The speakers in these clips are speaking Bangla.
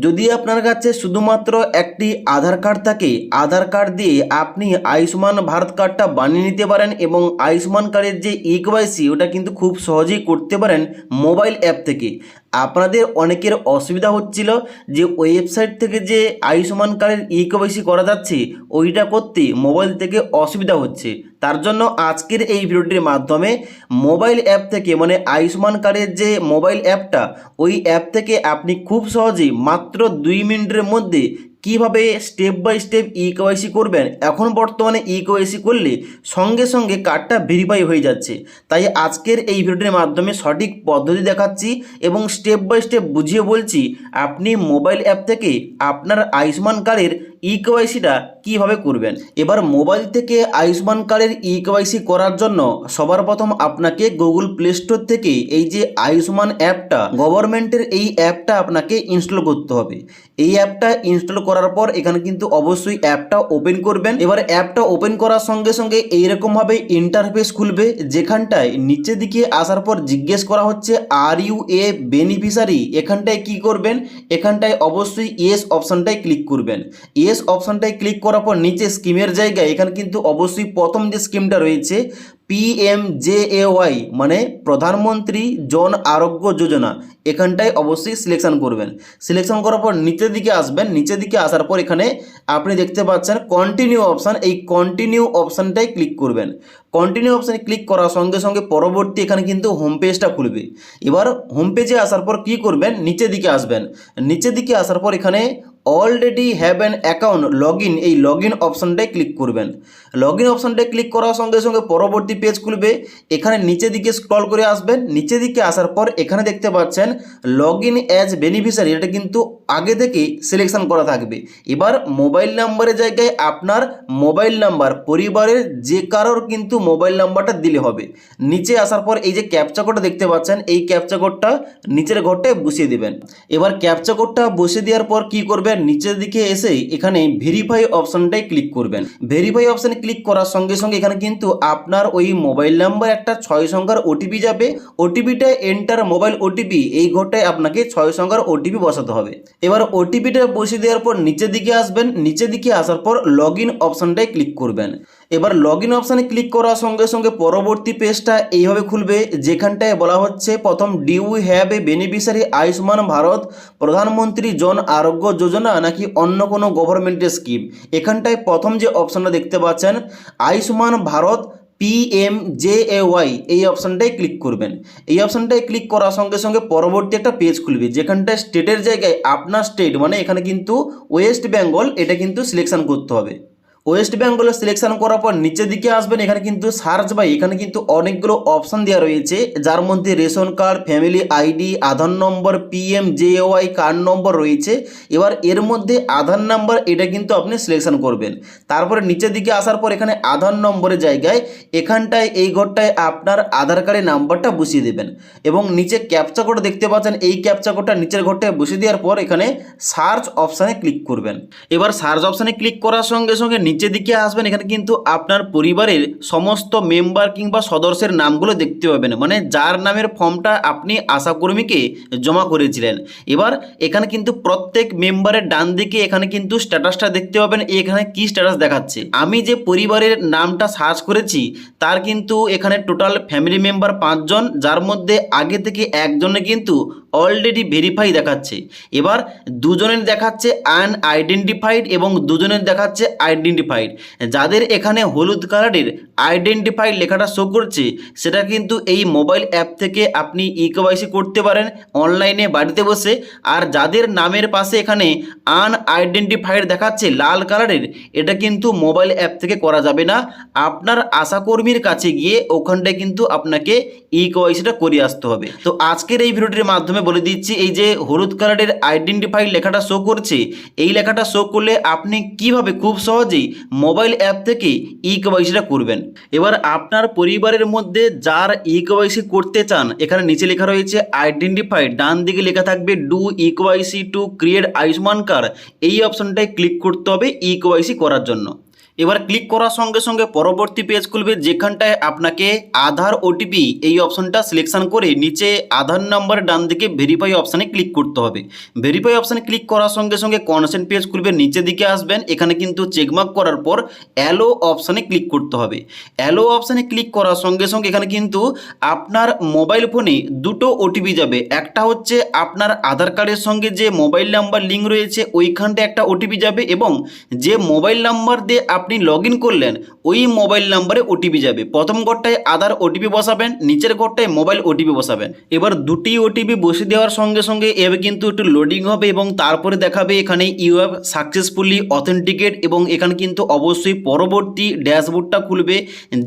যদি আপনার কাছে শুধুমাত্র একটি আধার কার্ড থাকে, আধার কার্ড দিয়ে আপনি আয়ুষ্মান ভারত কার্ডটা বানিয়ে নিতে পারেন এবং আয়ুষ্মান কার্ডের যে ইকেওয়াইসি ওটা কিন্তু খুব সহজেই করতে পারেন মোবাইল অ্যাপ থেকে। আপনাদের অনেকের অসুবিধা হচ্ছিল যে ওয়েবসাইট থেকে যে আয়ুষ্মান কার্ডের ইকেওয়াইসি করা যাচ্ছে ওইটা করতে মোবাইল থেকে অসুবিধা হচ্ছে। তার জন্য আজকের এই ভিডিওটির মাধ্যমে মোবাইল অ্যাপ থেকে মানে আয়ুষ্মান কার্ডের যে মোবাইল অ্যাপটা ওই অ্যাপ থেকে আপনি খুব সহজেই মাত্র 2 মিনিটের মধ্যে কিভাবে স্টেপ বাই স্টেপ ইকেওয়াইসি করবেন। এখন বর্তমানে ইকেওয়াইসি করলে সঙ্গে সঙ্গে কার্ডটা ভেরিফাই হয়ে যাচ্ছে। তাই আজকের এই ভিডিওটির মাধ্যমে সঠিক পদ্ধতি দেখাচ্ছি এবং স্টেপ বাই স্টেপ বুঝিয়ে বলছি আপনি মোবাইল অ্যাপ থেকে আপনার আয়ুষ্মান কার্ডের ইকেওয়াইসিটা কিভাবে করবেন। এবার মোবাইল থেকে আয়ুষ্মান কার্ডের ইকেওয়াইসি করার জন্য সবার প্রথম আপনাকে গুগল প্লে স্টোর থেকে এই যে আয়ুষ্মান অ্যাপটা গভর্নমেন্টের এই অ্যাপটা আপনাকে ইনস্টল করতে হবে। এই অ্যাপটা ইনস্টল করার পর এখানে কিন্তু অবশ্যই অ্যাপটা ওপেন করবেন। এবার অ্যাপটা ওপেন করার সঙ্গে সঙ্গে এইরকমভাবে ইন্টারফেস খুলবে, যেখানটায় নিচের দিকে আসার পর জিজ্ঞেস করা হচ্ছে আর ইউ এ বেনিফিশিয়ারি। এখানটায় কি করবেন, এখানটায় অবশ্যই ইয়েস অপশনটায় ক্লিক করবেন। ইয়েস অপশনটায় ক্লিক করার পর নিচে স্কিমের জায়গায় এখানে কিন্তু অবশ্যই প্রথম যে স্কিমটা রয়েছে PMJAY মানে প্রধানমন্ত্রী জন আরোগ্য যোজনা, এখানটায় অবশ্যই সিলেকশন করবেন। সিলেকশন করার পর নিচের দিকে আসবেন। নিচের দিকে আসার পর এখানে আপনি দেখতে পাচ্ছেন কন্টিনিউ অপশান, এই কন্টিনিউ অপশানটাই ক্লিক করবেন। কন্টিনিউ অপশানে ক্লিক করার সঙ্গে সঙ্গে পরবর্তী এখানে কিন্তু হোম পেজটা খুলবে। এবার হোম পেজে আসার পর কি করবেন, নিচের দিকে আসবেন। নিচের দিকে আসার পর এখানে already have an account log in, এই লগ ইন অপশানটায় ক্লিক করবেন। লগ ইন অপশানটায় ক্লিক করার সঙ্গে সঙ্গে পরবর্তী পেজ খুলবে। এখানে নিচের দিকে স্ক্রল করে আসবেন। নিচের দিকে আসার পর এখানে দেখতে পাচ্ছেন লগ ইন অ্যাজ বেনিফিশিয়ারি, এটা কিন্তু আগে থেকে সিলেকশন করা থাকবে। এবার মোবাইল নাম্বারের জায়গায় আপনার মোবাইল নাম্বার পরিবারের যে কারোর কিন্তু মোবাইল নাম্বারটা দিলে হবে। নিচে আসার পর এই যে ক্যাপচা কোডটা দেখতে পাচ্ছেন, এই ক্যাপচা কোডটা নিচের ঘরটায় বসিয়ে দেবেন। এবার ক্যাপচা কোডটা বসিয়ে দেওয়ার পর কি করবেন, নিচের দিকে এসে এখানে ভেরিফাই অপশনটাই ক্লিক করবেন। ভেরিফাই অপশনে ক্লিক করার সঙ্গে সঙ্গে এখানে কিন্তু আপনার ওই মোবাইল নাম্বার একটা 6 সংখ্যার ওটিপি যাবে। ওটিপিটা এন্টার মোবাইল ওটিপি, এই ঘরটায় আপনাকে 6 সংখ্যার ওটিপি বসাতে হবে। এবার ওটিপিটা বসিয়ে দেওয়ার পর নিচের দিকে আসবেন। নিচের দিকে আসার পর লগ ইন অপশনটায় ক্লিক করবেন। এবার লগ ইন অপশানে ক্লিক করার সঙ্গে সঙ্গে পরবর্তী পেজটা এইভাবে খুলবে, যেখানটায় বলা হচ্ছে প্রথম due have a beneficiary Ayushman Bharat প্রধানমন্ত্রী জন আরোগ্য যোজনা নাকি অন্য কোনো গভর্নমেন্টের স্কিম। এখানটায় প্রথম যে অপশানটা দেখতে পাচ্ছেন আয়ুষ্মান ভারত PMJAY, এই অপশানটায় ক্লিক করবেন। এই অপশানটায় ক্লিক করার সঙ্গে সঙ্গে পরবর্তী একটা পেজ খুলবে, যেখানটায় স্টেটের জায়গায় আপনার স্টেট মানে এখানে কিন্তু ওয়েস্ট বেঙ্গল এটা কিন্তু সিলেকশন করতে হবে। ওয়েস্ট বেঙ্গলে সিলেকশন করার পর নিচের দিকে আসবেন। এখানে কিন্তু সার্চ বাই এখানে কিন্তু অনেকগুলো অপশান দেওয়া রয়েছে, যার মধ্যে রেশন কার্ড, ফ্যামিলি আইডি, আধার নম্বর, PMJAY কার্ড নম্বর রয়েছে। এবার এর মধ্যে আধার নাম্বার এটা কিন্তু আপনি সিলেকশন করবেন। তারপরে নিচের দিকে আসার পর এখানে আধার নম্বরের জায়গায় এখানটায় এই ঘরটায় আপনার আধার কার্ডের নাম্বারটা বসিয়ে দেবেন এবং নিচে ক্যাপচা কোড দেখতে পাচ্ছেন, এই ক্যাপচা কোডটা নিচের ঘরটায় বসিয়ে দেওয়ার পর এখানে সার্চ অপশানে ক্লিক করবেন। এবার সার্চ অপশানে ক্লিক করার সঙ্গে সঙ্গে নিচের দিকে আসবেন। এখানে কিন্তু আপনার পরিবারের সমস্ত মেম্বার কিংবা সদস্যের নামগুলো দেখতে পাবেন, মানে যার নামের ফর্মটা আপনি আশাকর্মীকে জমা করেছিলেন। এবার এখানে কিন্তু প্রত্যেক মেম্বারের ডান দিকে এখানে কিন্তু স্ট্যাটাসটা দেখতে পাবেন, এখানে কি স্ট্যাটাস দেখাচ্ছে। আমি যে পরিবারের নামটা সার্চ করেছি তার কিন্তু এখানে টোটাল ফ্যামিলি মেম্বার 5 জন, যার মধ্যে আগে থেকে একজনে কিন্তু অলরেডি ভেরিফাই দেখাচ্ছে। এবার দুজনের দেখাচ্ছে আনআইডেন্টিফাইড এবং দুজনের দেখাচ্ছে আইডেন্টিফাইড। যাদের এখানে হলুদ কালারের আইডেন্টিফাইড লেখাটা শো করছে সেটা কিন্তু এই মোবাইল অ্যাপ থেকে আপনি ইকেওয়াইসি করতে পারেন অনলাইনে বাড়িতে বসে। আর যাদের নামের পাশে এখানে আনআইডেন্টিফাইড দেখাচ্ছে লাল কালারের, এটা কিন্তু মোবাইল অ্যাপ থেকে করা যাবে না। আপনার আশাকর্মীর কাছে গিয়ে ওখানটায় কিন্তু আপনাকে ইকেওয়াইসিটা করে আসতে হবে। তো আজকের এই ভিডিওটির মাধ্যমে বলে দিচ্ছি, এই যে হলুদ কালারের আইডেন্টিফাইড লেখাটা শো করছে, এই লেখাটা শো করলে আপনি কিভাবে খুব সহজেই মোবাইল অ্যাপ থেকে ইকেওয়াইসিটা করবেন। এবার আপনার পরিবারের মধ্যে যার ইকেওয়াইসি করতে চান, এখানে নিচে লেখা রয়েছে আইডেন্টিফাইড, ডান দিকে লেখা থাকবে do eKYC to create Ayushman card, এই অপশনটায় ক্লিক করতে হবে ইকেওয়াইসি করার জন্য। এবার ক্লিক করার সঙ্গে সঙ্গে পরবর্তী পেজ খুলবে, যেখানটায় আপনাকে আধার ওটিপি এই অপশনটা সিলেকশন করে নিচে আধার নাম্বার ডান দিকে ভেরিফাই অপশানে ক্লিক করতে হবে। ভেরিফাই অপশানে ক্লিক করার সঙ্গে সঙ্গে কনসেন্ট পেজ খুলবে, নিচের দিকে আসবেন, এখানে কিন্তু চেকমার্ক করার পর অ্যালো অপশানে ক্লিক করতে হবে। অ্যালো অপশানে ক্লিক করার সঙ্গে সঙ্গে এখানে কিন্তু আপনার মোবাইল ফোনে দুটো ওটিপি যাবে। একটা হচ্ছে আপনার আধার কার্ডের সঙ্গে যে মোবাইল নাম্বার লিঙ্ক রয়েছে ওইখানটা একটা ওটিপি যাবে, এবং যে মোবাইল নাম্বার দিয়ে আপনি লগ ইন করলেন ওই মোবাইল নাম্বারে ওটিপি যাবে। প্রথম ঘরটায় আধার ওটিপি বসাবেন, নিচের ঘরটায় মোবাইল ওটিপি বসাবেন। এবার দুটি ওটিপি বসে দেওয়ার সঙ্গে সঙ্গে এভাবে কিন্তু একটু লোডিং হবে এবং তারপরে দেখাবে এখানে ইউ হ্যাভ সাকসেসফুলি অথেন্টিকেট, এবং এখানে কিন্তু অবশ্যই পরবর্তী ড্যাশবোর্ডটা খুলবে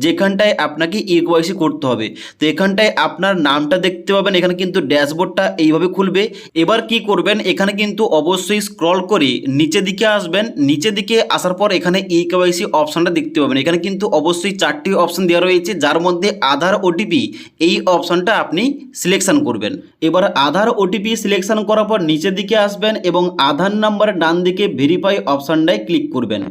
যেখানটায় আপনাকে ইকেওয়াইসি করতে হবে। তো এখানটায় আপনার নামটা দেখতে পাবেন, এখানে কিন্তু ড্যাশবোর্ডটা এইভাবে খুলবে। এবার কি করবেন, এখানে কিন্তু অবশ্যই স্ক্রল করে নিচের দিকে আসবেন, নিচের দিকে আসার পর এখানে ইকেওয়াইসি অপশনটা দেখতে পাবেন। এখানে কিন্তু অবশ্যই 4টি অপশন দেওয়া রয়েছে, যার মধ্যে আধার ওটিপি এই অপশনটা আপনি সিলেকশন করবেন। এবার আধার ওটিপি সিলেকশন করার পর নিচের দিকে আসবেন এবং আধার নাম্বার ডান দিকে ভেরিফাই অপশনটায় ক্লিক করবেন।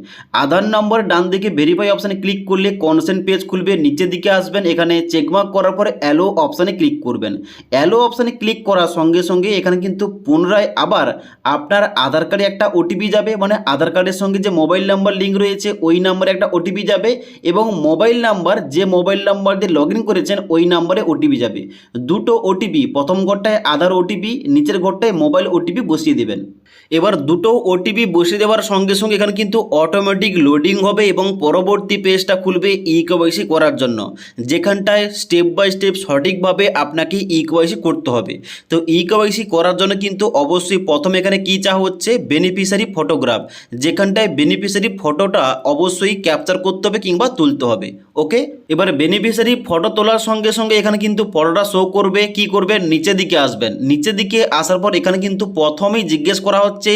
আধার নাম্বার ডান দিকে ভেরিফাই অপশানে ক্লিক করলে কনসেন্ট পেজ খুলবে, নিচের দিকে আসবেন, এখানে চেকমার্ক করার পর অ্যালো অপশানে ক্লিক করবেন। অ্যালো অপশানে ক্লিক করার সঙ্গে সঙ্গে এখানে কিন্তু পুনরায় আবার আপনার আধার কার্ডে একটা ওটিপি যাবে, মানে আধার কার্ডের সঙ্গে যে মোবাইল নাম্বার লিঙ্ক রয়েছে ওই নাম্বারে একটা ওটিপি যাবে, এবং মোবাইল নাম্বার যে মোবাইল নাম্বার দিয়ে লগ ইন করেছেন ওই নাম্বারে ওটিপি যাবে। দুটো ওটিপি, প্রথম ঘরটায় আধার ওটিপি, নিচের ঘরটায় মোবাইল ওটিপি বসিয়ে দেবেন। এবার দুটো ওটিপি বসিয়ে দেওয়ার সঙ্গে সঙ্গে এখানে কিন্তু অটোমেটিক লোডিং হবে এবং পরবর্তী পেজটা খুলবে ইকেওয়াইসি করার জন্য, যেখানটায় স্টেপ বাই স্টেপ সঠিকভাবে আপনাকে ইকেওয়াইসি করতে হবে। তো ইকেওয়াইসি করার জন্য কিন্তু অবশ্যই প্রথম এখানে কি চাওয়া হচ্ছে, বেনিফিশিয়ারি ফটোগ্রাফ, যেখানটায় বেনিফিশিয়ারি ফটোটা অবশ্যই ক্যাপচার করতে হবে কিংবা তুলতে হবে। ওকে, এবার বেনিফিশিয়ারি ফটো তোলার সঙ্গে সঙ্গে এখানে কিন্তু ফটোটা শো করবে। কি করবেন, নিচের দিকে আসবেন, নিচের দিকে আসার পর এখানে কিন্তু প্রথমেই জিজ্ঞেস করা হচ্ছে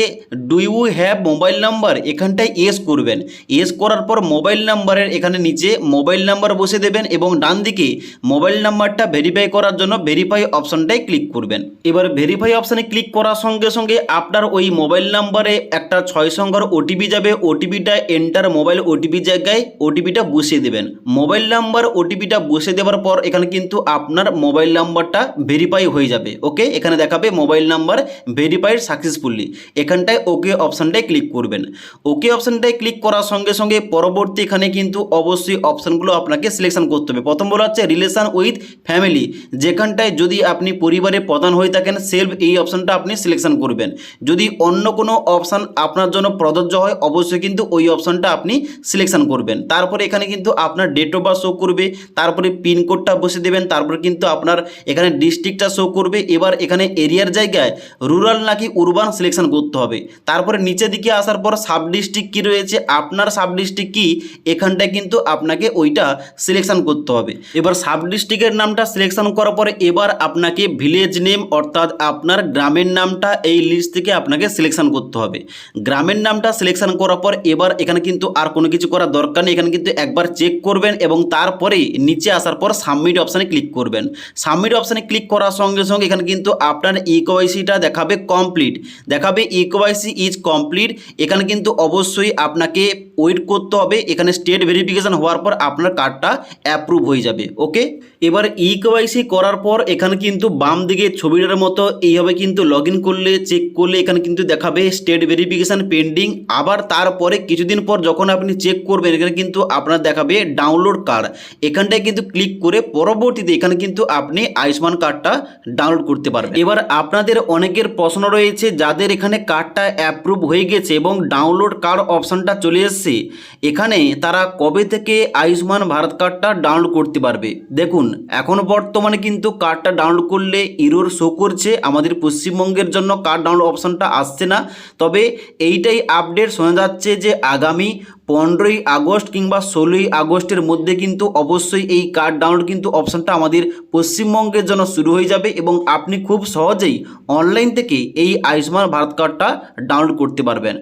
do you have mobile number, এখানটায় এস করবেন। এস করার পর মোবাইল নাম্বারের এখানে নিচে মোবাইল নাম্বার বসে দেবেন এবং ডান দিকে মোবাইল নাম্বারটা ভেরিফাই করার জন্য ভেরিফাই অপশনটায় ক্লিক করবেন। এবার ভেরিফাই অপশানে ক্লিক করার সঙ্গে সঙ্গে আপনার ওই মোবাইল নাম্বারে একটা 6 সংখ্যার ওটিপি যাবে। ওটিপিটা এন্টার মোবাইল ওটিপি জায়গায় ওটিপিটা বসিয়ে দেবেন। মোবাইল নাম্বার ওটিপিটা বসে দেওয়ার পর এখানে কিন্তু আপনার মোবাইল নাম্বারটা ভেরিফাই হয়ে যাবে। ওকে, এখানে দেখাবে মোবাইল নাম্বার ভেরিফাইড সাকসেসফুলি, এখানটায় ওকে অপশানটায় ক্লিক করবেন। ওকে অপশানটায় ক্লিক করার সঙ্গে সঙ্গে পরবর্তী এখানে কিন্তু অবশ্যই অপশানগুলো আপনাকে সিলেকশন করতে হবে। প্রথম বলা হচ্ছে রিলেশন উইথ ফ্যামিলি, যেখানটায় যদি আপনি পরিবারের প্রধান হয়ে থাকেন সেলফ এই অপশানটা আপনি সিলেকশন করবেন। যদি অন্য কোনো অপশান আপনার জন্য প্রযোজ্য হয় অবশ্যই কিন্তু ওই অপশানটা আপনি সিলেকশন করবেন। তারপরে এখানে কিন্তু আপনার ডেট অফ বার্থ শো করবে, তারপরে পিনকোডটা বসে দেবেন, তারপরে কিন্তু আপনার এখানে ডিস্ট্রিক্টটা শো করবে। এবার এখানে এরিয়ার জায়গায় রুরাল নাকি উরবান সিলেকশন করতে হবে। তারপরে নিচের দিকে আসার পর সাব ডিস্ট্রিক্ট কী রয়েছে, আপনার সাব ডিস্ট্রিক্ট কী, এখানটায় কিন্তু আপনাকে ওইটা সিলেকশন করতে হবে। এবার সাব ডিস্ট্রিক্টের নামটা সিলেকশন করার পরে এবার আপনাকে ভিলেজ নেম অর্থাৎ আপনার গ্রামের নামটা এই লিস্ট থেকে আপনাকে সিলেকশন করতে হবে। গ্রামের নামটা সিলেকশন করার পর এবার এখানে কিন্তু আর কোনো কিছু করার দরকার নেই, এখানে কিন্তু একবার চেক করবেন এবং তারপরে নিচে আসার পর সাবমিট অপশানে ক্লিক করবেন। সাবমিট অপশানে ক্লিক করার সঙ্গে সঙ্গে এখানে কিন্তু আপনার ইকেওয়াইসিটা দেখাবে কমপ্লিট, দেখাবে ইকেওয়াইসি ইজ কমপ্লিট। এখানে কিন্তু অবশ্যই আপনাকে ওয়েট করতে হবে, এখানে স্টেট ভেরিফিকেশন হওয়ার পর আপনার কার্ডটা অ্যাপ্রুভ হয়ে যাবে। ওকে, এবার ইকেওয়াইসি করার পর এখানে কিন্তু বাম দিকে ছবিটার মতো এইভাবে কিন্তু লগ ইন করলে চেক করলে এখানে কিন্তু দেখাবে স্টেট ভেরিফিকেশান পেন্ডিং। আবার তারপরে কিছুদিন পর যখন আপনি চেক করবেন এখানে কিন্তু আপনার দেখাবে ডাউনলোড কার্ড, এখানটায় কিন্তু ক্লিক করে পরবর্তীতে এখানে কিন্তু আপনি আয়ুষ্মান কার্ডটা ডাউনলোড করতে পারবেন। এবার আপনাদের অনেকের প্রশ্ন রয়েছে যাদের এখানে কার্ডটা অ্যাপ্রুভ হয়ে গেছে এবং ডাউনলোড কার্ড অপশানটা চলে এসছে, এখানে তারা কবে থেকে আয়ুষ্মান ভারত কার্ডটা ডাউনলোড করতে পারবে। দেখুন, এখন বর্তমানে কিন্তু কার্ডটা ডাউনলোড করলে এরর শো করছে, আমাদের পশ্চিমবঙ্গের জন্য কার্ড ডাউনলোড অপশানটা আসছে না। তবে এইটাই আপডেট শোনা যাচ্ছে যে আগামী 15ই আগস্ট কিংবা 16ই আগস্টের মধ্যে কিন্তু অবশ্যই এই কার্ড ডাউনলোড কিন্তু অপশানটা আমাদের পশ্চিমবঙ্গের জন্য শুরু হয়ে যাবে এবং আপনি খুব সহজেই অনলাইন থেকে এই আয়ুষ্মান ভারত কার্ডটা ডাউনলোড করতে পারবেন।